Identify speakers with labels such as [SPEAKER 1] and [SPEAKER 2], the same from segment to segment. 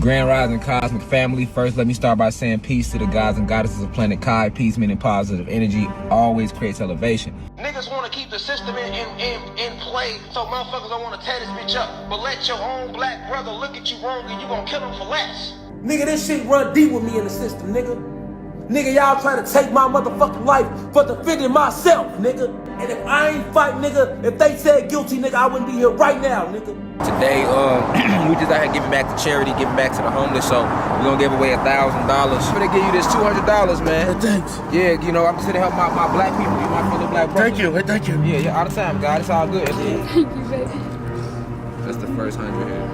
[SPEAKER 1] Grand Rising Cosmic Family. First, let me start by saying peace to the gods and goddesses of planet Kai. Peace meaning positive energy always creates elevation.
[SPEAKER 2] Niggas want to keep the system in play, so motherfuckers don't want to tear this bitch up. But let your own black brother look at you wrong and you gonna kill him for less.
[SPEAKER 3] Nigga, this shit run deep with me in the system, nigga. Nigga, y'all trying to take my motherfucking life for defending myself, nigga. And if I ain't fight, nigga, if they said guilty, nigga, I wouldn't be here right now, nigga.
[SPEAKER 1] Today, we just out here giving back to charity, giving back to the homeless. So we're gonna give away $1,000. I'm gonna give you this $200, man.
[SPEAKER 3] Hey, thanks.
[SPEAKER 1] Yeah, you know, I'm just here to help my black people, you my fellow black brothers.
[SPEAKER 3] Thank you, hey, thank you.
[SPEAKER 1] Yeah, all the time, God. It's all good.
[SPEAKER 4] Thank you, baby.
[SPEAKER 1] That's the first 100 here.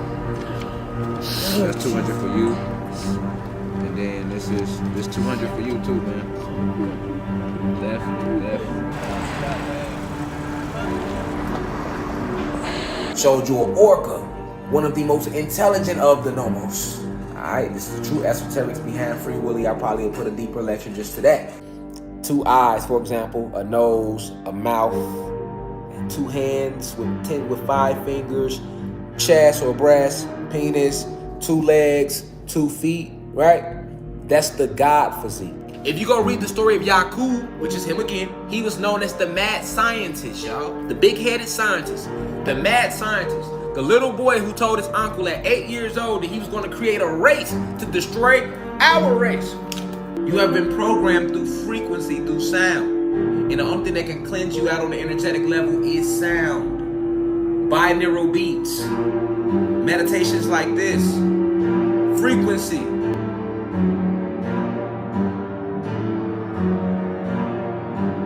[SPEAKER 1] That's 200 for you. And then this 200 for you too, man. Definitely.
[SPEAKER 3] Showed you an orca, one of the most intelligent of the nomos. Alright, this is the true esoterics behind Free Willy. I probably will put a deeper lecture just to that. 2 eyes, for example, a nose, a mouth, and 2 hands with 5 fingers, chest or breast, penis, 2 legs, 2 feet, right? That's the God physique. If you go read the story of Yakub, which is him again, he was known as the mad scientist, y'all. The big-headed scientist. The mad scientist. The little boy who told his uncle at 8 years old that he was going to create a race to destroy our race. You have been programmed through frequency, through sound. And the only thing that can cleanse you out on the energetic level is sound. Binaural beats. Meditations like this. Frequency.